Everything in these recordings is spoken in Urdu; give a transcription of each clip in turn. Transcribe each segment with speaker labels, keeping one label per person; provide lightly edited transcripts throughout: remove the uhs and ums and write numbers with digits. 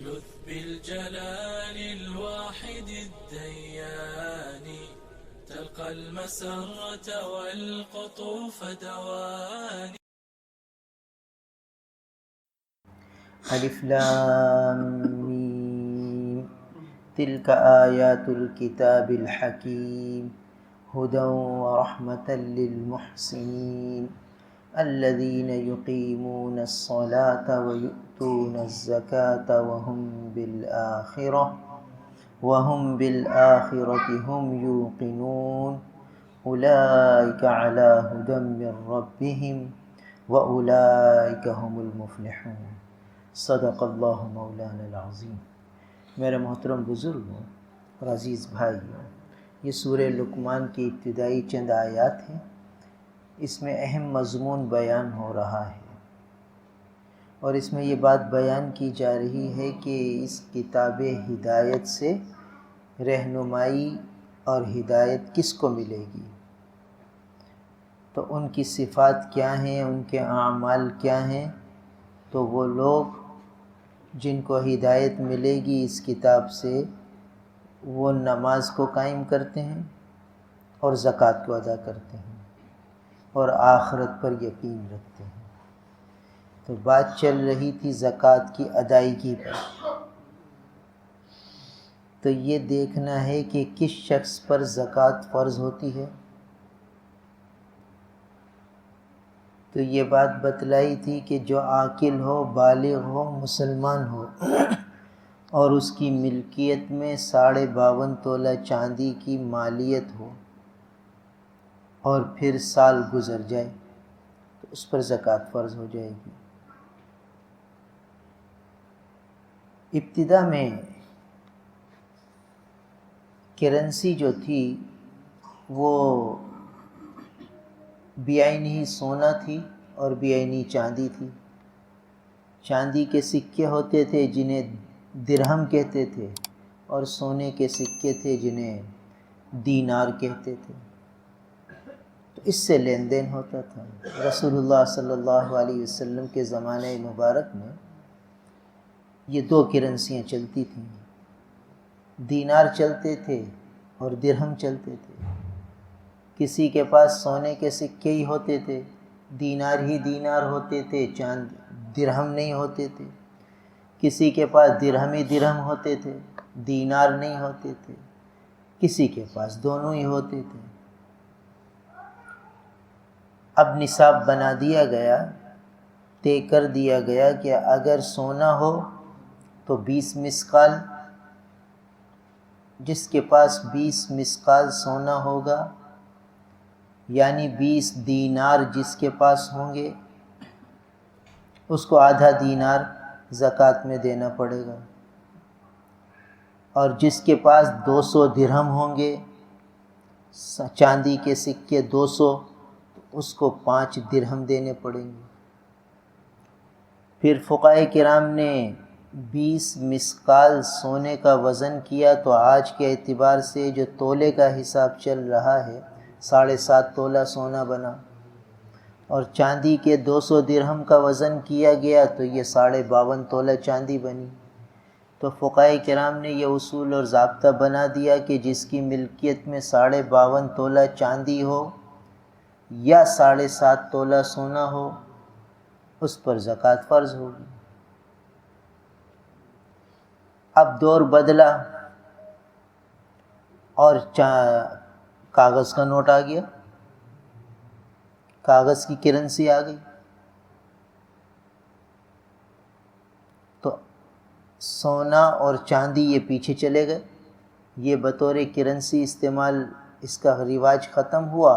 Speaker 1: لذ بالجلال الواحد الديان تلقى المسرة والقطوف دواني.
Speaker 2: الف لام میم تلك آیات الکتاب الحکیم هدى ورحمة للمحسنین الذين يقيمون الصلاة ويؤتون الزكاة وهم بالآخرة هم يوقنون أولئك على هدى من ربهم وأولئك هم المفلحون. صدق اللہ مولانا العظیم. میرے محترم بزرگوں اور عزیز بھائیوں، یہ سورہ لقمان کی ابتدائی چند آیات ہیں. اس میں اہم مضمون بیان ہو رہا ہے اور اس میں یہ بات بیان کی جا رہی ہے کہ اس کتاب ہدایت سے رہنمائی اور ہدایت کس کو ملے گی، تو ان کی صفات کیا ہیں، ان کے اعمال کیا ہیں. تو وہ لوگ جن کو ہدایت ملے گی اس کتاب سے، وہ نماز کو قائم کرتے ہیں اور زکوٰۃ کو ادا کرتے ہیں اور آخرت پر یقین رکھتے ہیں. تو بات چل رہی تھی زکوٰۃ کی ادائیگی پر. تو یہ دیکھنا ہے کہ کس شخص پر زکوٰۃ فرض ہوتی ہے. تو یہ بات بتلائی تھی کہ جو عاقل ہو، بالغ ہو، مسلمان ہو اور اس کی ملکیت میں 52.5 تولہ چاندی کی مالیت ہو اور پھر سال گزر جائے تو اس پر زکوٰۃ فرض ہو جائے گی. ابتدا میں کرنسی جو تھی وہ بیعینی سونا تھی اور بیعینی چاندی تھی. چاندی کے سکے ہوتے تھے جنہیں درہم کہتے تھے، اور سونے کے سکے تھے جنہیں دینار کہتے تھے. تو اس سے لین دین ہوتا تھا. رسول اللہ صلی اللہ علیہ وسلم کے زمانہ مبارک میں یہ دو کرنسیاں چلتی تھیں، دینار چلتے تھے اور درہم چلتے تھے. کسی کے پاس سونے کے سکے ہی ہوتے تھے، دینار ہی دینار ہوتے تھے، چاند درہم نہیں ہوتے تھے. کسی کے پاس درہم ہی درہم ہوتے تھے، دینار نہیں ہوتے تھے. کسی کے پاس دونوں ہی ہوتے تھے. اب نصاب بنا دیا گیا، طے کر دیا گیا کہ اگر سونا ہو تو 20 مثقال، جس کے پاس 20 مثقال سونا ہوگا یعنی 20 دینار جس کے پاس ہوں گے، اس کو آدھا دینار زکوٰۃ میں دینا پڑے گا. اور جس کے پاس 200 درہم ہوں گے، چاندی کے سکے 200، اس کو 5 درہم دینے پڑیں گے. پھر فقہائے کرام نے 20 مثقال سونے کا وزن کیا تو آج کے اعتبار سے جو تولے کا حساب چل رہا ہے 7.5 تولہ سونا بنا. اور چاندی کے 200 درہم کا وزن کیا گیا تو یہ 52.5 تولہ چاندی بنی. تو فقہائے کرام نے یہ اصول اور ضابطہ بنا دیا کہ جس کی ملکیت میں 52.5 تولہ چاندی ہو یا 7.5 تولہ سونا ہو، اس پر زکوٰۃ فرض ہوگی. اب دور بدلا اور کاغذ کا نوٹ آ گیا، کاغذ کی کرنسی آ گئی. تو سونا اور چاندی یہ پیچھے چلے گئے، یہ بطور کرنسی استعمال اس کا رواج ختم ہوا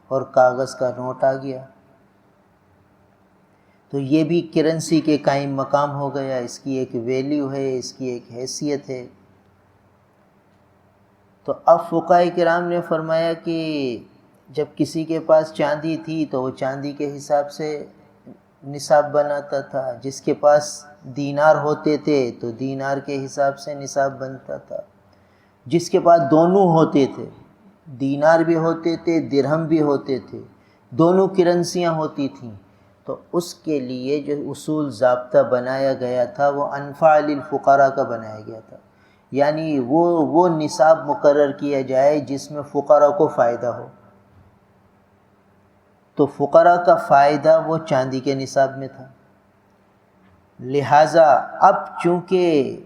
Speaker 2: اور کاغذ کا نوٹ آ گیا. تو یہ بھی کرنسی کے قائم مقام ہو گیا، اس کی ایک ویلیو ہے، اس کی ایک حیثیت ہے. تو اب فقہائے کرام نے فرمایا کہ جب کسی کے پاس چاندی تھی تو وہ چاندی کے حساب سے نصاب بناتا تھا، جس کے پاس دینار ہوتے تھے تو دینار کے حساب سے نصاب بنتا تھا، جس کے پاس دونوں ہوتے تھے، دینار بھی ہوتے تھے، درہم بھی ہوتے تھے، دونوں کرنسیاں ہوتی تھیں، تو تو اس کے لیے جو اصول ضابطہ بنایا گیا تھا وہ انفع للفقراء کا بنایا گیا تھا، یعنی وہ نصاب مقرر کیا جائے جس میں فقراء کو فائدہ ہو۔ تو فقراء کا فائدہ وہ چاندی کے نصاب میں تھا، لہٰذا اب چونکہ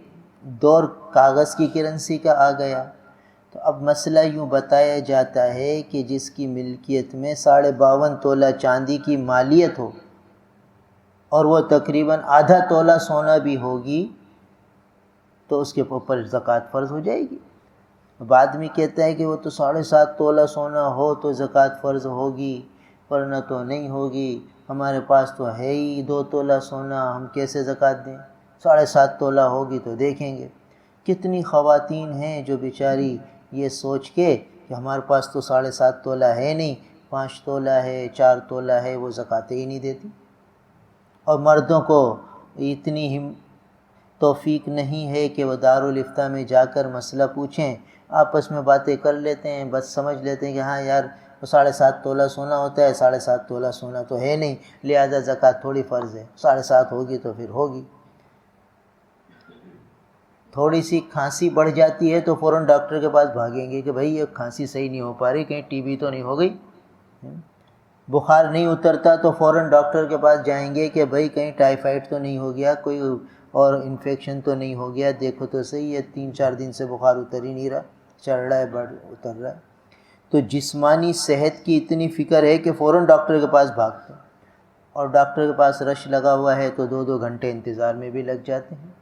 Speaker 2: دور کاغذ کی کرنسی کا آ گیا تو اب مسئلہ یوں بتایا جاتا ہے کہ جس کی ملکیت میں 52.5 تولہ چاندی کی مالیت ہو اور وہ تقریباً آدھا تولہ سونا بھی ہوگی تو اس کے اوپر زکوٰۃ فرض ہو جائے گی۔ اب آدمی کہتا ہے کہ وہ تو 7.5 تولہ سونا ہو تو زکوٰۃ فرض ہوگی ورنہ تو نہیں ہوگی، ہمارے پاس تو ہے ہی 2 تولہ سونا، ہم کیسے زکوٰۃ دیں؟ 7.5 تولہ ہوگی تو دیکھیں گے۔ کتنی خواتین ہیں جو بیچاری یہ سوچ کے کہ ہمارے پاس تو 7.5 تولہ ہے نہیں، 5 تولہ ہے، 4 تولہ ہے، وہ زکوٰۃ ہی نہیں دیتی۔ اور مردوں کو اتنی توفیق نہیں ہے کہ وہ دارالافتاء میں جا کر مسئلہ پوچھیں، آپس میں باتیں کر لیتے ہیں، بس سمجھ لیتے ہیں کہ ہاں یار 7.5 تولہ سونا ہوتا ہے، 7.5 تولہ سونا تو ہے نہیں، لہذا زکوٰۃ تھوڑی فرض ہے، 7.5 ہوگی تو پھر ہوگی۔ تھوڑی سی کھانسی بڑھ جاتی ہے تو فوراً ڈاکٹر کے پاس بھاگیں گے کہ بھائی یہ کھانسی صحیح نہیں ہو پا رہی، کہیں ٹی بی تو نہیں ہو گئی۔ بخار نہیں اترتا تو فوراً ڈاکٹر کے پاس جائیں گے کہ بھائی کہیں ٹائیفائڈ تو نہیں ہو گیا، کوئی اور انفیکشن تو نہیں ہو گیا، دیکھو تو صحیح ہے، 3-4 دن سے بخار اتر ہی نہیں رہا، چڑھ رہا ہے اتر رہا ہے۔ تو جسمانی صحت کی اتنی فکر ہے کہ فوراً ڈاکٹر کے پاس بھاگتے ہیں، اور ڈاکٹر کے پاس رش لگا ہوا ہے تو 2 گھنٹے انتظار میں بھی لگ جاتے ہیں،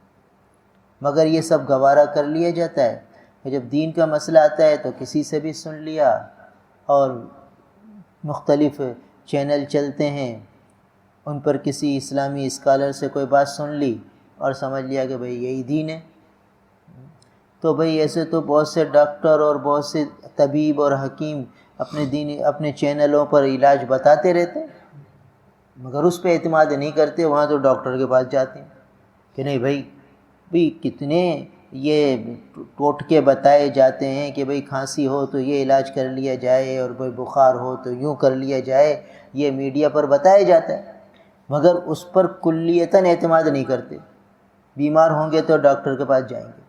Speaker 2: مگر یہ سب گوارا کر لیا جاتا ہے۔ جب دین کا مسئلہ آتا ہے تو کسی سے بھی سن لیا، اور مختلف چینل چلتے ہیں، ان پر کسی اسلامی اسکالر سے کوئی بات سن لی اور سمجھ لیا کہ بھئی یہی دین ہے۔ تو بھئی ایسے تو بہت سے ڈاکٹر اور بہت سے طبیب اور حکیم اپنے چینلوں پر علاج بتاتے رہتے ہیں، مگر اس پہ اعتماد نہیں کرتے، وہاں تو ڈاکٹر کے پاس جاتے ہیں کہ نہیں بھئی کتنے یہ ٹوٹکے بتائے جاتے ہیں کہ بھئی کھانسی ہو تو یہ علاج کر لیا جائے، اور بھئی بخار ہو تو یوں کر لیا جائے، یہ میڈیا پر بتایا جاتا ہے، مگر اس پر کلیتاً اعتماد نہیں کرتے۔ بیمار ہوں گے تو ڈاکٹر کے پاس جائیں گے،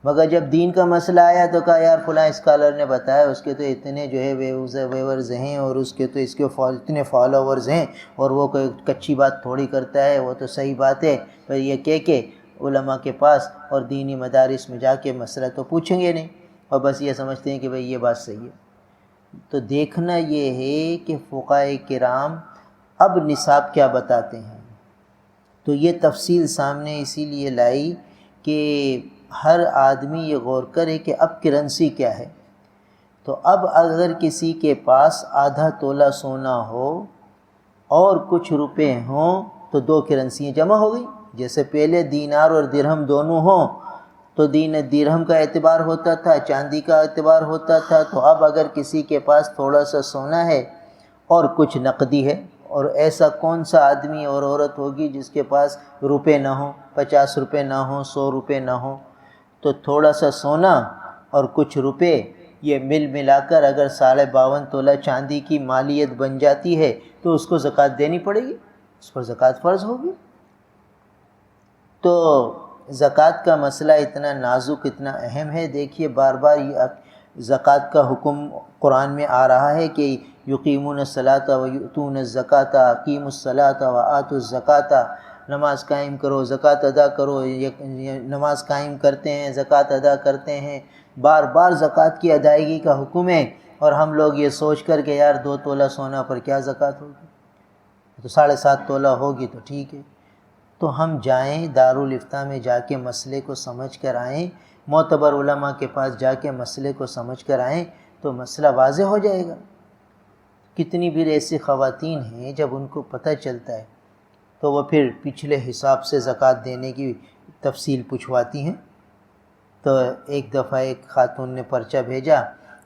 Speaker 2: مگر جب دین کا مسئلہ آیا تو کہا یار فلاں اسکالر نے بتایا، اس کے تو اتنے جو ہے ویورز ہیں، اور اس کے تو اس کے اتنے فالوورز ہیں، اور وہ کوئی کچی بات تھوڑی کرتا ہے، وہ تو صحیح بات ہے۔ پر یہ کہ علماء کے پاس اور دینی مدارس میں جا کے مسئلہ تو پوچھیں گے نہیں، اور بس یہ سمجھتے ہیں کہ بھئی یہ بات صحیح ہے۔ تو دیکھنا یہ ہے کہ فقہائے کرام اب نصاب کیا بتاتے ہیں۔ تو یہ تفصیل سامنے اسی لیے لائی کہ ہر آدمی یہ غور کرے کہ اب کرنسی کیا ہے۔ تو اب اگر کسی کے پاس آدھا تولہ سونا ہو اور کچھ روپے ہوں تو 2 کرنسیاں جمع ہو گئی۔ جیسے پہلے دینار اور درہم دونوں ہوں تو درہم کا اعتبار ہوتا تھا، چاندی کا اعتبار ہوتا تھا، تو اب اگر کسی کے پاس تھوڑا سا سونا ہے اور کچھ نقدی ہے، اور ایسا کون سا آدمی اور عورت ہوگی جس کے پاس روپے نہ ہوں، 50 روپے نہ ہوں، 100 روپے نہ ہوں، تو تھوڑا سا سونا اور کچھ روپے یہ ملا کر اگر 52.5 تولہ چاندی کی مالیت بن جاتی ہے تو اس کو زکوٰۃ دینی پڑے گی، اس پر زکوٰۃ فرض ہوگی۔ تو زکوٰۃ کا مسئلہ اتنا نازک، اتنا اہم ہے۔ دیکھیے بار بار زکوٰۃ کا حکم قرآن میں آ رہا ہے کہ یقیمون الصلاۃ ویؤتون الزکاۃ، اقیموا الصلاۃ وآتوا الزکاۃ، نماز قائم کرو، زکوٰۃ ادا کرو۔ نماز قائم کرتے ہیں، زکوٰۃ ادا کرتے ہیں، بار بار زکوٰۃ کی ادائیگی کا حکم ہے، اور ہم لوگ یہ سوچ کر کہ یار 2 تولہ سونا پر کیا زکوٰۃ ہوگی، تو 7.5 تولہ ہوگی تو ٹھیک ہے۔ تو ہم جائیں دارالافتاء میں جا کے مسئلے کو سمجھ کر آئیں، معتبر علماء کے پاس جا کے مسئلے کو سمجھ کر آئیں تو مسئلہ واضح ہو جائے گا۔ کتنی بھی ایسی خواتین ہیں جب ان کو پتہ چلتا ہے تو وہ پھر پچھلے حساب سے زکوٰۃ دینے کی تفصیل پوچھواتی ہیں۔ تو ایک دفعہ ایک خاتون نے پرچہ بھیجا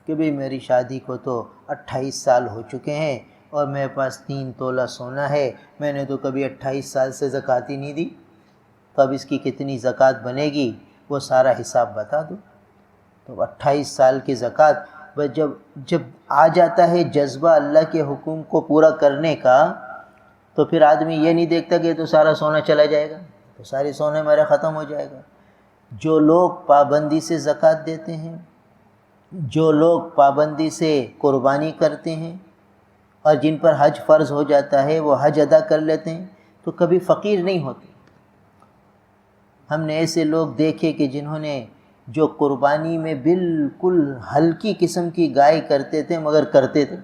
Speaker 2: کہ بھئی میری شادی کو تو 28 سال ہو چکے ہیں اور میرے پاس 3 تولہ سونا ہے، میں نے تو کبھی 28 سال سے زکوٰۃ ہی نہیں دی، تو اب اس کی کتنی زکوٰۃ بنے گی وہ سارا حساب بتا دو۔ تو 28 سال کی زکوٰۃ بس جب آ جاتا ہے جذبہ اللہ کے حکم کو پورا کرنے کا تو پھر آدمی یہ نہیں دیکھتا کہ تو سارا سونا چلا جائے گا، تو ساری سونے میرا ختم ہو جائے گا۔ جو لوگ پابندی سے زکوٰۃ دیتے ہیں، جو لوگ پابندی سے قربانی کرتے ہیں، اور جن پر حج فرض ہو جاتا ہے وہ حج ادا کر لیتے ہیں، تو کبھی فقیر نہیں ہوتے۔ ہم نے ایسے لوگ دیکھے کہ جنہوں نے جو قربانی میں بالکل ہلکی قسم کی گائے کرتے تھے مگر کرتے تھے،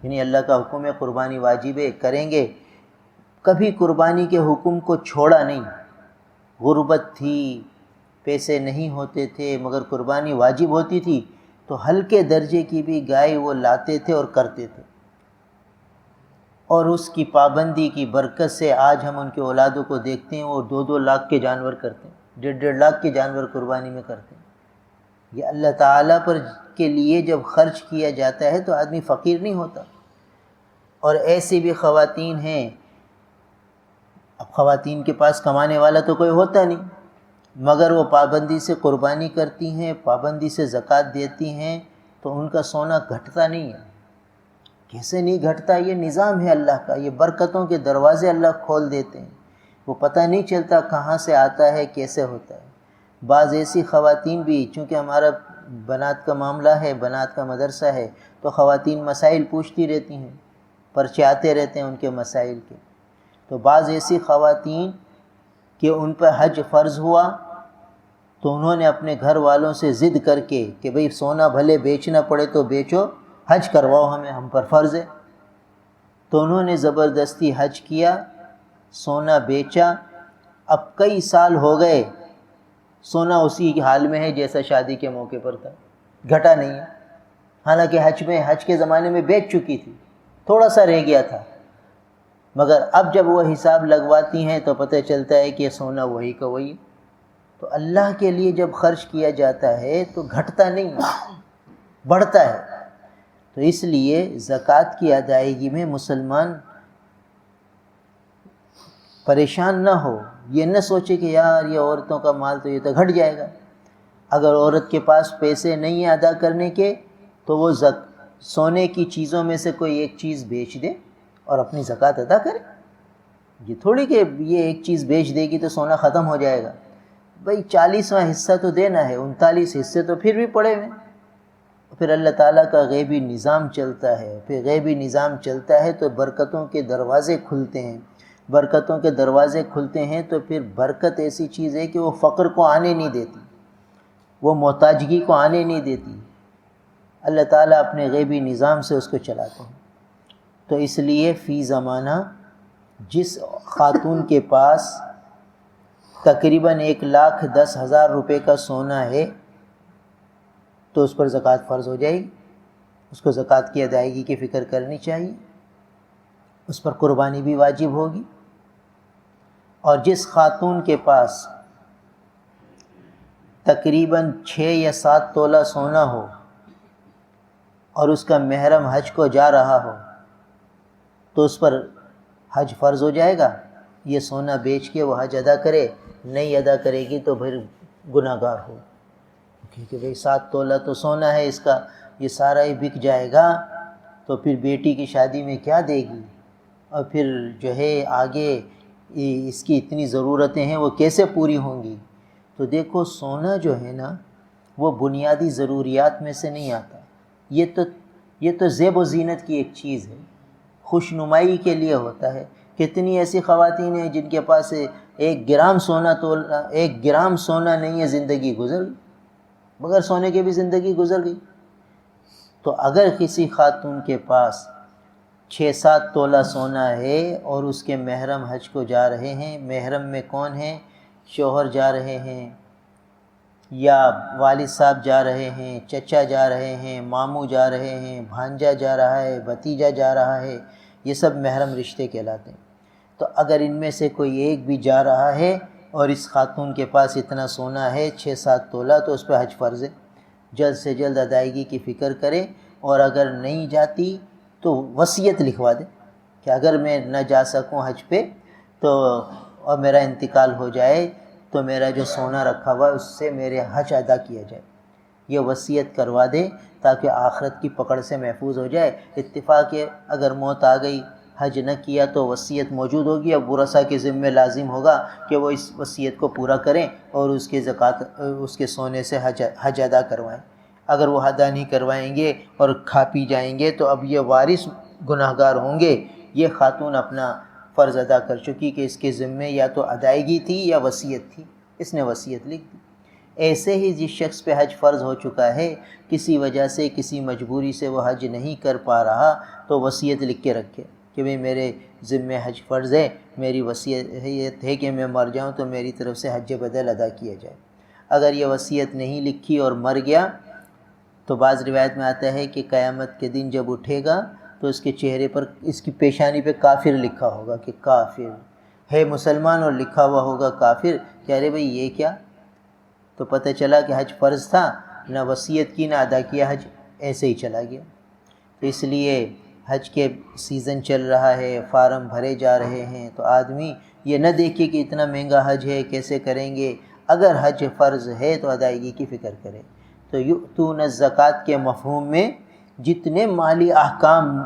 Speaker 2: یعنی اللہ کا حکم ہے قربانی واجب ہے کریں گے، کبھی قربانی کے حکم کو چھوڑا نہیں۔ غربت تھی، پیسے نہیں ہوتے تھے مگر قربانی واجب ہوتی تھی تو ہلکے درجے کی بھی گائے وہ لاتے تھے اور کرتے تھے، اور اس کی پابندی کی برکت سے آج ہم ان کے اولادوں کو دیکھتے ہیں وہ 2-2 لاکھ کے جانور کرتے ہیں، 1.5 لاکھ کے جانور قربانی میں کرتے ہیں۔ یہ اللہ تعالیٰ پر کے لیے جب خرچ کیا جاتا ہے تو آدمی فقیر نہیں ہوتا۔ اور ایسی بھی خواتین ہیں، اب خواتین کے پاس کمانے والا تو کوئی ہوتا نہیں، مگر وہ پابندی سے قربانی کرتی ہیں، پابندی سے زکوٰۃ دیتی ہیں، تو ان کا سونا گھٹتا نہیں ہے۔ کیسے نہیں گھٹتا؟ یہ نظام ہے اللہ کا، یہ برکتوں کے دروازے اللہ کھول دیتے ہیں، وہ پتہ نہیں چلتا کہاں سے آتا ہے، کیسے ہوتا ہے۔ بعض ایسی خواتین بھی، چونکہ ہمارا بنات کا معاملہ ہے، بنات کا مدرسہ ہے، تو خواتین مسائل پوچھتی رہتی ہیں، پرچے آتے رہتے ہیں ان کے مسائل کے۔ تو بعض ایسی خواتین کہ ان پر حج فرض ہوا تو انہوں نے اپنے گھر والوں سے ضد کر کے کہ بھئی سونا بھلے بیچنا پڑے تو بیچو، حج کرواؤ ہمیں، ہم پر فرض ہے۔ تو انہوں نے زبردستی حج کیا، سونا بیچا، اب کئی سال ہو گئے سونا اسی حال میں ہے جیسا شادی کے موقع پر تھا، گھٹا نہیں ہے۔ حالانکہ حج کے زمانے میں بیچ چکی تھی، تھوڑا سا رہ گیا تھا، مگر اب جب وہ حساب لگواتی ہیں تو پتہ چلتا ہے کہ سونا وہی کا وہی ہے۔ تو اللہ کے لیے جب خرچ کیا جاتا ہے تو گھٹتا نہیں ہے، بڑھتا ہے۔ تو اس لیے زکوٰۃ کی ادائیگی میں مسلمان پریشان نہ ہو، یہ نہ سوچے کہ یار یہ عورتوں کا مال تو یہ تو گھٹ جائے گا۔ اگر عورت کے پاس پیسے نہیں ہیں ادا کرنے کے تو وہ سونے کی چیزوں میں سے کوئی ایک چیز بیچ دے اور اپنی زکوٰۃ ادا کرے۔ یہ تھوڑی کہ یہ ایک چیز بیچ دے گی تو سونا ختم ہو جائے گا، بھئی 40واں حصہ تو دینا ہے، 39 حصے تو پھر بھی پڑے ہوئے۔ پھر اللہ تعالیٰ کا غیبی نظام چلتا ہے، پھر غیبی نظام چلتا ہے تو برکتوں کے دروازے کھلتے ہیں، برکتوں کے دروازے کھلتے ہیں تو پھر برکت ایسی چیز ہے کہ وہ فقر کو آنے نہیں دیتی، وہ محتاجگی کو آنے نہیں دیتی۔ اللہ تعالیٰ اپنے غیبی نظام سے اس کو چلاتے ہیں۔ تو اس لیے فی زمانہ جس خاتون کے پاس تقریباً 1,10,000 روپے کا سونا ہے تو اس پر زکوٰۃ فرض ہو جائے گی، اس کو زکوٰۃ کی ادائیگی کی فکر کرنی چاہیے، اس پر قربانی بھی واجب ہوگی۔ اور جس خاتون کے پاس تقریباً 6 یا 7 تولہ سونا ہو اور اس کا محرم حج کو جا رہا ہو تو اس پر حج فرض ہو جائے گا، یہ سونا بیچ کے وہ حج ادا کرے، نہیں ادا کرے گی تو پھر گناہ گار ہو، کیونکہ بھئی 7 تولہ تو سونا ہے اس کا، یہ سارا ہی بک جائے گا تو پھر بیٹی کی شادی میں کیا دے گی، اور پھر جو ہے آگے اس کی اتنی ضرورتیں ہیں وہ کیسے پوری ہوں گی۔ تو دیکھو سونا جو ہے نا وہ بنیادی ضروریات میں سے نہیں آتا، یہ تو زیب و زینت کی ایک چیز ہے، خوش نمائی کے لیے ہوتا ہے۔ کتنی ایسی خواتین ہیں جن کے پاس 1 گرام سونا نہیں ہے، زندگی گزر گئی، بغیر سونے کے بھی زندگی گزر گئی۔ تو اگر کسی خاتون کے پاس 6-7 تولہ سونا ہے اور اس کے محرم حج کو جا رہے ہیں، محرم میں کون ہیں؟ شوہر جا رہے ہیں یا والد صاحب جا رہے ہیں، چچا جا رہے ہیں، ماموں جا رہے ہیں، بھانجا جا رہا ہے، بھتیجا جا رہا ہے، یہ سب محرم رشتے کہلاتے ہیں۔ تو اگر ان میں سے کوئی ایک بھی جا رہا ہے اور اس خاتون کے پاس اتنا سونا ہے 6-7 تولہ تو اس پہ حج فرض ہے، جلد سے جلد ادائیگی کی فکر کرے، اور اگر نہیں جاتی تو وصیت لکھوا دے کہ اگر میں نہ جا سکوں حج پہ تو اور میرا انتقال ہو جائے تو میرا جو سونا رکھا ہوا ہے اس سے میرے حج ادا کیا جائے، یہ وصیت کروا دے تاکہ آخرت کی پکڑ سے محفوظ ہو جائے۔ اتفاق ہے اگر موت آ گئی حج نہ کیا تو وصیت موجود ہوگی، اب ورثاء کے ذمے لازم ہوگا کہ وہ اس وصیت کو پورا کریں اور اس کے زکوٰۃ اس کے سونے سے حج ادا کروائیں۔ اگر وہ ادا نہیں کروائیں گے اور کھا پی جائیں گے تو اب یہ وارث گناہ گار ہوں گے۔ یہ خاتون اپنا فرض ادا کر چکی کہ اس کے ذمے یا تو ادائیگی تھی یا وصیت تھی، اس نے وصیت لکھ دی۔ ایسے ہی جس شخص پہ حج فرض ہو چکا ہے، کسی وجہ سے کسی مجبوری سے وہ حج نہیں کر پا رہا تو وصیت لکھ کے رکھے کہ بھئی میرے ذمے حج فرض ہے، میری وصیت ہے کہ میں مر جاؤں تو میری طرف سے حج بدل ادا کیا جائے۔ اگر یہ وصیت نہیں لکھی اور مر گیا تو بعض روایت میں آتا ہے کہ قیامت کے دن جب اٹھے گا تو اس کے چہرے پر، اس کی پیشانی پہ کافر لکھا ہوگا کہ کافر ہے، مسلمان اور لکھا ہوا ہوگا کافر، کہ ارے بھئی یہ کیا؟ تو پتہ چلا کہ حج فرض تھا، نہ وصیت کی نہ ادا کیا، حج ایسے ہی چلا گیا۔ تو اس لیے حج کے سیزن چل رہا ہے، فارم بھرے جا رہے ہیں، تو آدمی یہ نہ دیکھے کہ اتنا مہنگا حج ہے کیسے کریں گے، اگر حج فرض ہے تو ادائیگی کی فکر کرے۔ تو یؤتون الزکوٰۃ کے مفہوم میں جتنے مالی احکام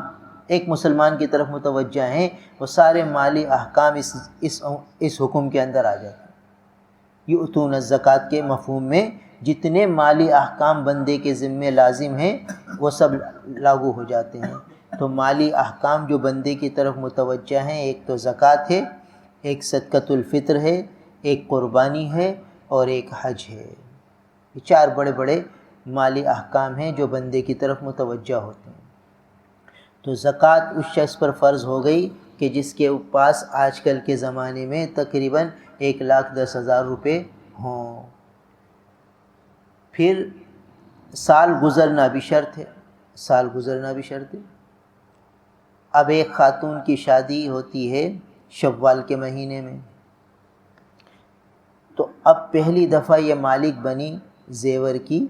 Speaker 2: ایک مسلمان کی طرف متوجہ ہیں وہ سارے مالی احکام اس حکم کے اندر آ جاتے ہیں۔ یؤتون الزکوٰۃ کے مفہوم میں جتنے مالی احکام بندے کے ذمے لازم ہیں وہ سب لاگو ہو جاتے ہیں۔ تو مالی احکام جو بندے کی طرف متوجہ ہیں، ایک تو زکوٰۃ ہے، ایک صدقۃ الفطر ہے، ایک قربانی ہے اور ایک حج ہے۔ یہ چار بڑے بڑے مالی احکام ہیں جو بندے کی طرف متوجہ ہوتے ہیں۔ تو زکوٰۃ اس شخص پر فرض ہو گئی کہ جس کے پاس آج کل کے زمانے میں تقریباً 1,10,000 روپے ہوں۔ پھر سال گزرنا بھی شرط ہے، سال گزرنا بھی شرط ہے۔ اب ایک خاتون کی شادی ہوتی ہے شوال کے مہینے میں، تو اب پہلی دفعہ یہ مالک بنی زیور کی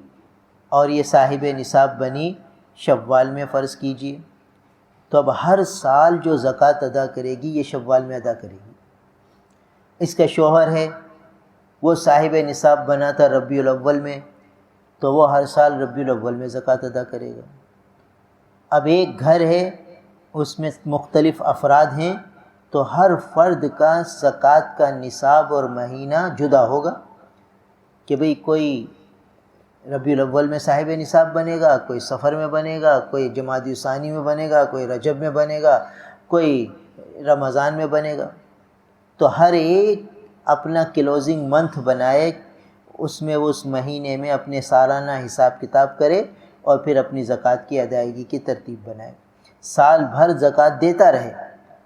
Speaker 2: اور یہ صاحب نصاب بنی شوال میں، فرض کیجئے۔ تو اب ہر سال جو زکوٰۃ ادا کرے گی یہ شوال میں ادا کرے گی۔ اس کا شوہر ہے، وہ صاحب نصاب بنا تھا ربیع الاول میں، تو وہ ہر سال ربیع الاول میں زکوٰۃ ادا کرے گا۔ اب ایک گھر ہے، اس میں مختلف افراد ہیں، تو ہر فرد کا زکوٰۃ کا نصاب اور مہینہ جدا ہوگا کہ بھئی کوئی ربیع الاول میں صاحب نصاب بنے گا، کوئی سفر میں بنے گا، کوئی جمادی ثانی میں بنے گا، کوئی رجب میں بنے گا، کوئی رمضان میں بنے گا۔ تو ہر ایک اپنا کلوزنگ منتھ بنائے، اس میں وہ اس مہینے میں اپنے سالانہ حساب کتاب کرے اور پھر اپنی زکوٰۃ کی ادائیگی کی ترتیب بنائے۔ سال بھر زکوٰۃ دیتا رہے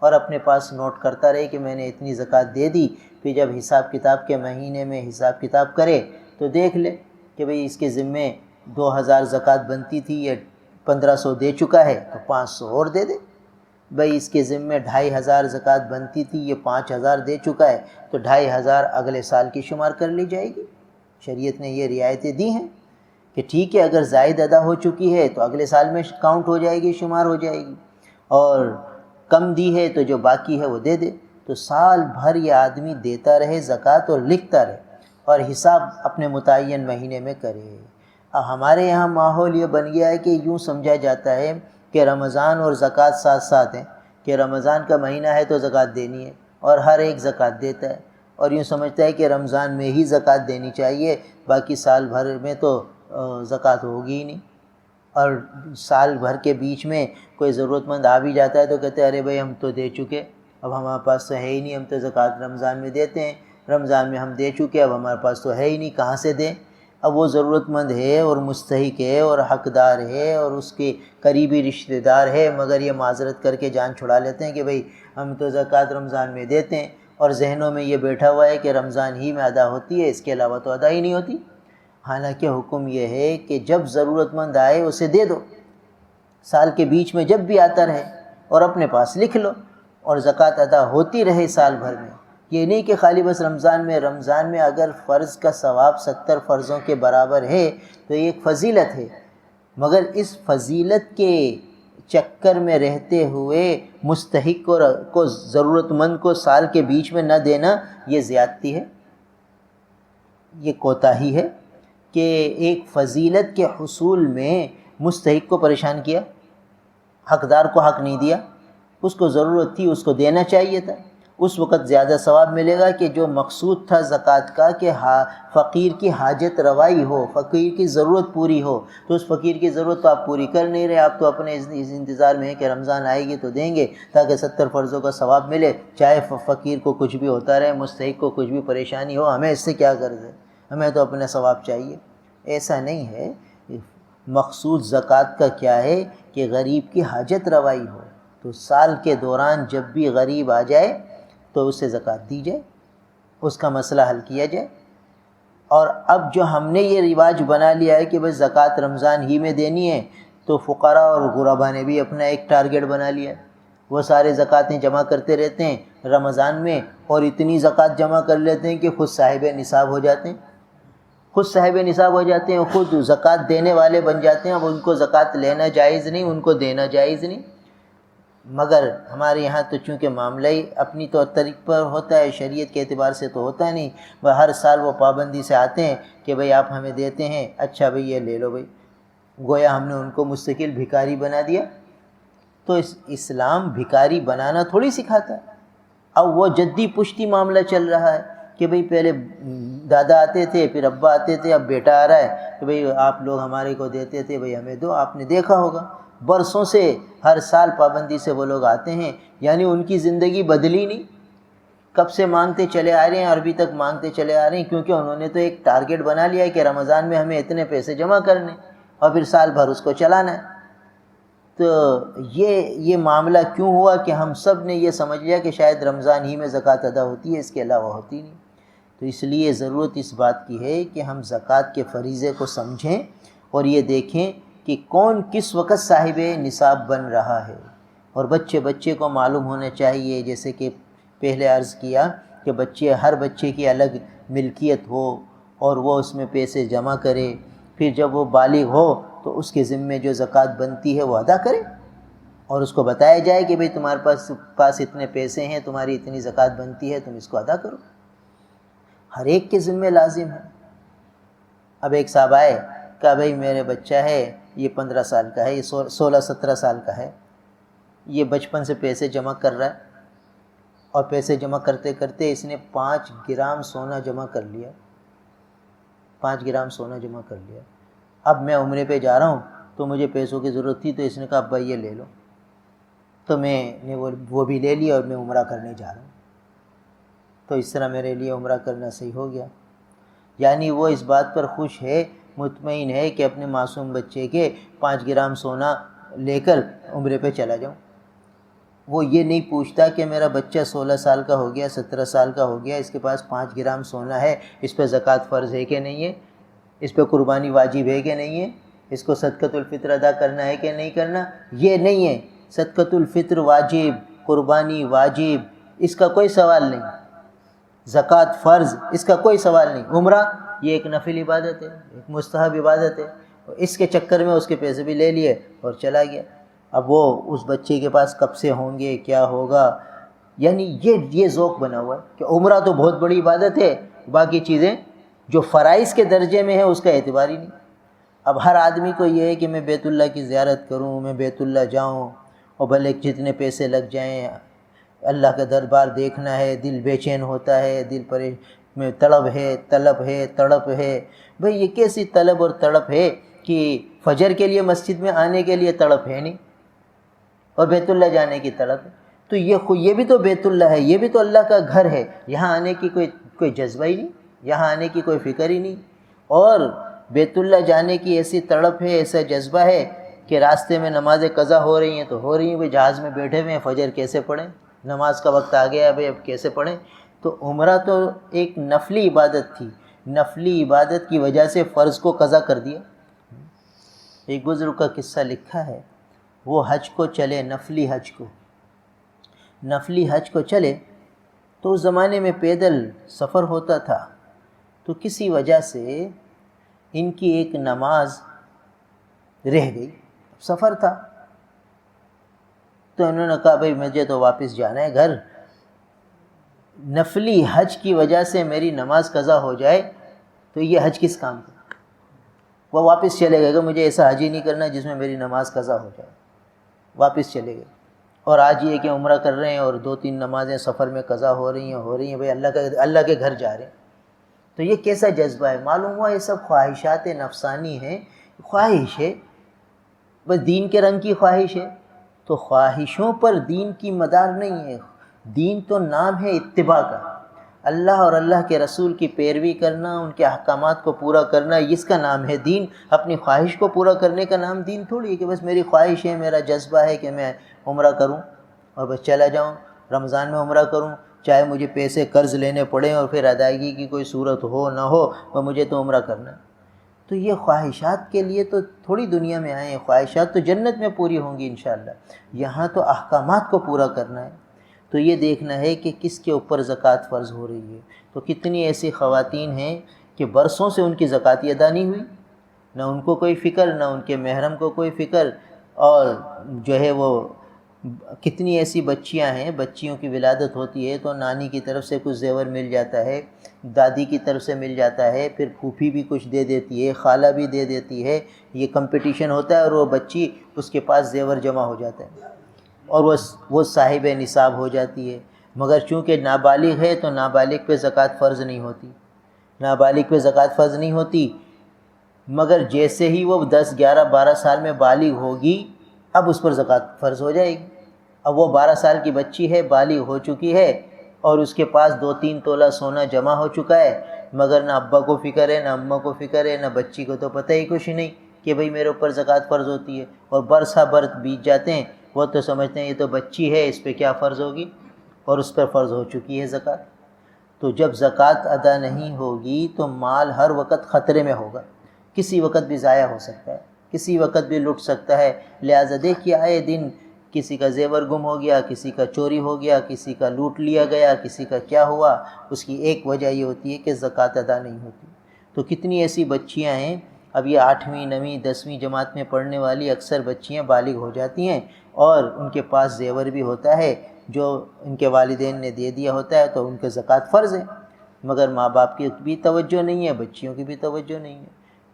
Speaker 2: اور اپنے پاس نوٹ کرتا رہے کہ میں نے اتنی زکوٰۃ دے دی، پھر جب حساب کتاب کے مہینے میں حساب کتاب کرے تو دیکھ لے کہ بھئی اس کے ذمے 2,000 زکوٰۃ بنتی تھی، یہ 1,500 دے چکا ہے تو 500 اور دے دے۔ بھئی اس کے ذمے 2,500 زکوٰۃ بنتی تھی، یہ 5,000 دے چکا ہے تو 2,500 اگلے سال کی شمار کر لی جائے گی۔ شریعت نے یہ رعایتیں دی ہیں کہ ٹھیک ہے، اگر زائد ادا ہو چکی ہے تو اگلے سال میں کاؤنٹ ہو جائے گی، شمار ہو جائے گی، اور کم دی ہے تو جو باقی ہے وہ دے دے۔ تو سال بھر یہ آدمی دیتا رہے زکوٰۃ اور لکھتا رہے اور حساب اپنے متعین مہینے میں کرے۔ اب ہمارے یہاں ماحول یہ بن گیا ہے کہ یوں سمجھا جاتا ہے کہ رمضان اور زکوٰۃ ساتھ ساتھ ہیں، کہ رمضان کا مہینہ ہے تو زکوٰۃ دینی ہے اور ہر ایک زکوٰۃ دیتا ہے، اور یوں سمجھتا ہے کہ رمضان میں ہی زکوٰۃ دینی چاہیے، باقی سال بھر میں تو زکوٰۃ ہوگی ہی نہیں۔ اور سال بھر کے بیچ میں کوئی ضرورت مند آ بھی جاتا ہے تو کہتے ہیں ارے بھائی ہم تو دے چکے، اب ہمارے پاس تو ہے ہی نہیں، ہم تو زکوٰۃ رمضان میں دیتے ہیں، رمضان میں ہم دے چکے، اب ہمارے پاس تو ہے ہی نہیں، کہاں سے دیں؟ اب وہ ضرورت مند ہے اور مستحق ہے اور حقدار ہے اور اس کے قریبی رشتہ دار ہے، مگر یہ معذرت کر کے جان چھڑا لیتے ہیں کہ بھئی ہم تو زکوٰۃ رمضان میں دیتے ہیں، اور ذہنوں میں یہ بیٹھا ہوا ہے کہ رمضان ہی میں ادا ہوتی ہے، اس کے علاوہ تو ادا ہی نہیں ہوتی۔ حالانکہ حکم یہ ہے کہ جب ضرورت مند آئے اسے دے دو، سال کے بیچ میں جب بھی آتا رہے اور اپنے پاس لکھ لو، اور زکوٰۃ ادا ہوتی رہے سال بھر میں۔ یہ نہیں کہ خالی بس رمضان میں اگر فرض کا ثواب 70 فرضوں کے برابر ہے تو یہ ایک فضیلت ہے، مگر اس فضیلت کے چکر میں رہتے ہوئے مستحق کو ضرورت مند کو سال کے بیچ میں نہ دینا، یہ زیادتی ہے، یہ کوتاہی ہے کہ ایک فضیلت کے حصول میں مستحق کو پریشان کیا، حقدار کو حق نہیں دیا، اس کو ضرورت تھی، اس کو دینا چاہیے تھا، اس وقت زیادہ ثواب ملے گا کہ جو مقصود تھا زکوٰۃ کا کہ فقیر کی حاجت روائی ہو، فقیر کی ضرورت پوری ہو۔ تو اس فقیر کی ضرورت تو آپ پوری کر نہیں رہے، آپ تو اپنے اس انتظار میں ہیں کہ رمضان آئے گی تو دیں گے تاکہ 70 فرضوں کا ثواب ملے، چاہے فقیر کو کچھ بھی ہوتا رہے، مستحق کو کچھ بھی پریشانی ہو، ہمیں اس سے کیا غرض ہے، ہمیں تو اپنے ثواب چاہیے۔ ایسا نہیں ہے۔ مقصود زکوٰۃ کا کیا ہے کہ غریب کی حاجت روائی ہو۔ تو سال کے دوران جب بھی غریب آ جائے تو اسے زکوٰۃ دی جائے، اس کا مسئلہ حل کیا جائے۔ اور اب جو ہم نے یہ رواج بنا لیا ہے کہ بس زکوٰۃ رمضان ہی میں دینی ہے، تو فقراء اور غرباء نے بھی اپنا ایک ٹارگٹ بنا لیا ہے۔ وہ سارے زکوٰۃیں جمع کرتے رہتے ہیں رمضان میں، اور اتنی زکوٰۃ جمع کر لیتے ہیں کہ خود صاحب نصاب ہو جاتے ہیں، خود صاحب نصاب ہو جاتے ہیں، خود زکوٰۃ دینے والے بن جاتے ہیں۔ اب ان کو زکوٰۃ لینا جائز نہیں، ان کو دینا جائز نہیں۔ مگر ہمارے یہاں تو چونکہ معاملہ ہی اپنی طور طریق پر ہوتا ہے، شریعت کے اعتبار سے تو ہوتا نہیں، وہ ہر سال وہ پابندی سے آتے ہیں کہ بھئی آپ ہمیں دیتے ہیں، اچھا بھئی یہ لے لو بھئی، گویا ہم نے ان کو مستقل بھکاری بنا دیا۔ تو اسلام بھکاری بنانا تھوڑی سکھاتا ہے۔ اب وہ جدی پشتی معاملہ چل رہا ہے کہ بھئی پہلے دادا آتے تھے، پھر ابا آتے تھے، اب بیٹا آ رہا ہے کہ بھئی آپ لوگ ہمارے کو دیتے تھے، بھئی ہمیں دو۔ آپ نے دیکھا ہوگا برسوں سے ہر سال پابندی سے وہ لوگ آتے ہیں، یعنی ان کی زندگی بدلی نہیں، کب سے مانگتے چلے آ رہے ہیں اور ابھی تک مانگتے چلے آ رہے ہیں، کیونکہ انہوں نے تو ایک ٹارگٹ بنا لیا ہے کہ رمضان میں ہمیں اتنے پیسے جمع کرنے اور پھر سال بھر اس کو چلانا ہے۔ تو یہ معاملہ کیوں ہوا کہ ہم سب نے یہ سمجھ لیا کہ شاید رمضان ہی میں زکوٰۃ ادا ہوتی ہے، اس کے علاوہ ہوتی نہیں۔ تو اس لیے ضرورت اس بات کی ہے کہ ہم زکوٰۃ کے فریضے کو سمجھیں اور یہ دیکھیں کہ کون کس وقت صاحب نصاب بن رہا ہے، اور بچے کو معلوم ہونا چاہیے، جیسے کہ پہلے عرض کیا کہ ہر بچے کی الگ ملکیت ہو اور وہ اس میں پیسے جمع کرے، پھر جب وہ بالغ ہو تو اس کے ذمے جو زکوٰۃ بنتی ہے وہ ادا کرے، اور اس کو بتایا جائے کہ بھئی تمہارے پاس اتنے پیسے ہیں، تمہاری اتنی زکوٰۃ بنتی ہے، تم اس کو ادا کرو۔ ہر ایک کے ذمے لازم ہے۔ اب ایک صاحب آئے، کہا بھئی میرے بچہ ہے، یہ 15 سال کا ہے، یہ 16-17 سال کا ہے، یہ بچپن سے پیسے جمع کر رہا ہے، اور پیسے جمع کرتے کرتے اس نے 5 گرام سونا جمع کر لیا، 5 گرام سونا جمع کر لیا۔ اب میں عمرے پہ جا رہا ہوں تو مجھے پیسوں کی ضرورت تھی، تو اس نے کہا ابا یہ لے لو، تو میں نے وہ بھی لے لیا اور میں عمرہ کرنے جا رہا ہوں۔ تو اس طرح میرے لیے عمرہ کرنا صحیح ہو گیا۔ یعنی وہ اس بات پر خوش ہے، مطمئن ہے کہ اپنے معصوم بچے کے 5 گرام سونا لے کر عمرے پہ چلا جاؤں۔ وہ یہ نہیں پوچھتا کہ میرا بچہ 16 سال کا ہو گیا، 17 سال کا ہو گیا، اس کے پاس 5 گرام سونا ہے، اس پہ زکوٰۃ فرض ہے کہ نہیں ہے، اس پہ قربانی واجب ہے کہ نہیں ہے، اس کو صدقۃ الفطر ادا کرنا ہے کہ نہیں کرنا۔ یہ نہیں ہے، صدقۃ الفطر واجب، قربانی واجب، اس کا کوئی سوال نہیں، زکوٰۃ فرض، اس کا کوئی سوال نہیں۔ عمرہ یہ ایک نفل عبادت ہے، ایک مستحب عبادت ہے، اس کے چکر میں اس کے پیسے بھی لے لیے اور چلا گیا۔ اب وہ اس بچے کے پاس کب سے ہوں گے، کیا ہوگا، یعنی یہ ذوق بنا ہوا ہے کہ عمرہ تو بہت بڑی عبادت ہے، باقی چیزیں جو فرائض کے درجے میں ہیں اس کا اعتبار ہی نہیں۔ اب ہر آدمی کو یہ ہے کہ میں بیت اللہ کی زیارت کروں، میں بیت اللہ جاؤں، اور بھلے جتنے پیسے لگ جائیں، اللہ کا دربار دیکھنا ہے، دل بے چین ہوتا ہے، دل میں طلب ہے۔ بھئی یہ کیسی طلب اور تڑپ ہے کہ فجر کے لیے مسجد میں آنے کے لیے تڑپ ہے نہیں، اور بیت اللہ جانے کی طلب ہے۔ تو یہ بھی تو بیت اللہ ہے، یہ بھی تو اللہ کا گھر ہے، یہاں آنے کی کوئی جذبہ ہی نہیں، یہاں آنے کی کوئی فکر ہی نہیں۔ اور بیت اللہ جانے کی ایسی تڑپ ہے، ایسا جذبہ ہے کہ راستے میں نمازیں قضا ہو رہی ہیں تو ہو رہی ہیں، بھئی جہاز میں بیٹھے ہوئے ہیں، فجر کیسے پڑھیں، نماز کا وقت آ گیا ہے، بھئی اب کیسے پڑھیں۔ تو عمرہ تو ایک نفلی عبادت تھی، نفلی عبادت کی وجہ سے فرض کو قضا کر دیا۔ ایک بزرگ کا قصہ لکھا ہے، وہ حج کو چلے، نفلی حج کو چلے، تو اس زمانے میں پیدل سفر ہوتا تھا، تو کسی وجہ سے ان کی ایک نماز رہ گئی، سفر تھا، تو انہوں نے کہا بھئی مجھے تو واپس جانا ہے گھر، نفلی حج کی وجہ سے میری نماز قضا ہو جائے تو یہ حج کس کام کا۔ وہ واپس چلے گئے کہ مجھے ایسا حج ہی نہیں کرنا جس میں میری نماز قضا ہو جائے، واپس چلے گئے۔ اور آج یہ کہ عمرہ کر رہے ہیں اور 2-3 نمازیں سفر میں قضا ہو رہی ہیں بھئی اللہ کے گھر جا رہے ہیں. تو یہ کیسا جذبہ ہے؟ معلوم ہوا یہ سب خواہشات نفسانی ہیں. خواہش ہے، بس دین کے رنگ کی خواہش ہے. تو خواہشوں پر دین کی مدار نہیں ہے. دین تو نام ہے اتباع کا. اللہ اور اللہ کے رسول کی پیروی کرنا، ان کے احکامات کو پورا کرنا، اس کا نام ہے دین. اپنی خواہش کو پورا کرنے کا نام دین تھوڑی ہے کہ بس میری خواہش ہے، میرا جذبہ ہے کہ میں عمرہ کروں اور بس چلا جاؤں، رمضان میں عمرہ کروں، چاہے مجھے پیسے قرض لینے پڑیں اور پھر ادائیگی کی کوئی صورت ہو نہ ہو، پر مجھے تو عمرہ کرنا ہے. تو یہ خواہشات کے لیے تو تھوڑی دنیا میں آئے ہیں. خواہشات تو جنت میں پوری ہوں گی انشاءاللہ. یہاں تو احکامات کو پورا کرنا ہے. تو یہ دیکھنا ہے کہ کس کے اوپر زکوٰۃ فرض ہو رہی ہے. تو کتنی ایسی خواتین ہیں کہ برسوں سے ان کی زکوٰۃ ادا نہیں ہوئی، نہ ان کو کوئی فکر، نہ ان کے محرم کو کوئی فکر. اور جو ہے وہ کتنی ایسی بچیاں ہیں، بچیوں کی ولادت ہوتی ہے تو نانی کی طرف سے کچھ زیور مل جاتا ہے، دادی کی طرف سے مل جاتا ہے، پھر پھوپھی بھی کچھ دے دیتی ہے، خالہ بھی دے دیتی ہے. یہ کمپٹیشن ہوتا ہے اور وہ بچی اس کے پاس زیور جمع ہو جاتا ہے اور وہ صاحب نصاب ہو جاتی ہے. مگر چونکہ نابالغ ہے تو نابالغ پہ زکوٰۃ فرض نہیں ہوتی. نابالغ پہ زکوٰۃ فرض نہیں ہوتی. مگر جیسے ہی وہ 10 11 12 سال میں بالغ ہوگی اب اس پر زکوٰۃ فرض ہو جائے گی. اب وہ 12 سال کی بچی ہے، بالغ ہو چکی ہے اور اس کے پاس 2-3 تولہ سونا جمع ہو چکا ہے، مگر نہ ابا کو فکر ہے، نہ اماں کو فکر ہے، نہ بچی کو تو پتہ ہی کچھ نہیں کہ بھئی میرے اوپر زکوٰۃ فرض ہوتی ہے. اور برسا برس بیت جاتے ہیں، وہ تو سمجھتے ہیں یہ تو بچی ہے، اس پہ کیا فرض ہوگی، اور اس پر فرض ہو چکی ہے زکوٰۃ. تو جب زکوٰۃ ادا نہیں ہوگی تو مال ہر وقت خطرے میں ہوگا. کسی وقت بھی ضائع ہو سکتا ہے، کسی وقت بھی لٹ سکتا ہے. لہٰذا دیکھیے آئے دن کسی کا زیور گم ہو گیا، کسی کا چوری ہو گیا، کسی کا لوٹ لیا گیا، کسی کا کیا ہوا. اس کی ایک وجہ یہ ہوتی ہے کہ زکوٰۃ ادا نہیں ہوتی. تو کتنی ایسی بچیاں ہیں، اب یہ 8ویں 9ویں 10ویں جماعت میں پڑھنے والی اکثر بچیاں بالغ ہو جاتی ہیں اور ان کے پاس زیور بھی ہوتا ہے جو ان کے والدین نے دے دیا ہوتا ہے، تو ان کے زکوٰۃ فرض ہے. مگر ماں باپ کی بھی توجہ نہیں ہے، بچیوں کی بھی توجہ نہیں ہے.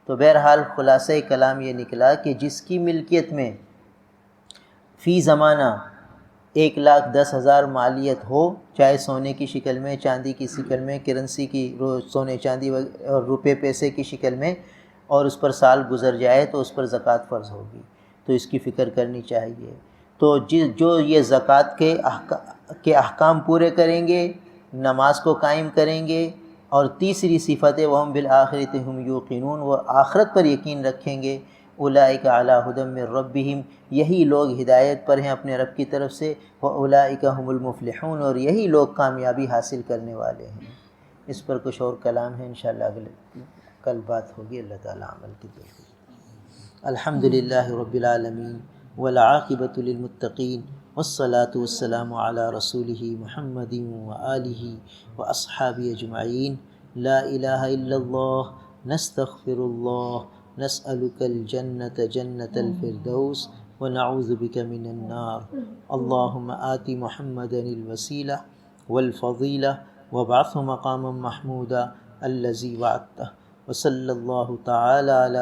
Speaker 2: تو بہرحال خلاصہ کلام یہ نکلا کہ جس کی ملکیت میں فی زمانہ 1,10,000 مالیت ہو، چاہے سونے کی شکل میں، چاندی کی شکل میں، کرنسی کی سونے چاندی اور روپے پیسے کی شکل میں، اور اس پر سال گزر جائے تو اس پر زکوٰۃ فرض ہوگی. تو اس کی فکر کرنی چاہیے. تو جو یہ زکوٰۃ کے احکام پورے کریں گے، نماز کو قائم کریں گے، اور تیسری صفت وَهُمْ بِالْآخِرَةِ هُمْ يُوقِنُونَ، وہ آخرت پر یقین رکھیں گے. اولئک علی ھدی من ربہم، یہی لوگ ہدایت پر ہیں اپنے رب کی طرف سے. واولئک ھم المفلحون، اور یہی لوگ کامیابی حاصل کرنے والے ہیں. اس پر کچھ اور کلام ہے انشاءاللہ کل بات ہوگی. اللہ تعالیٰ عمل کی توفیق. الحمدللہ رب العالمین والعاقبۃ للمتقین والصلاة والسلام علی رسولہ محمد وآلہ واصحابہ اجمعین. لا الہ الا اللہ، نستغفر اللہ، نسألک الجنة جنة الفردوس ونعوذ بک من النار. اللہم آت محمدا الوسیلہ والفضیلہ وابعثہ مقاما محمودا الذی وعدتہ. وصلی اللہ تعالی علی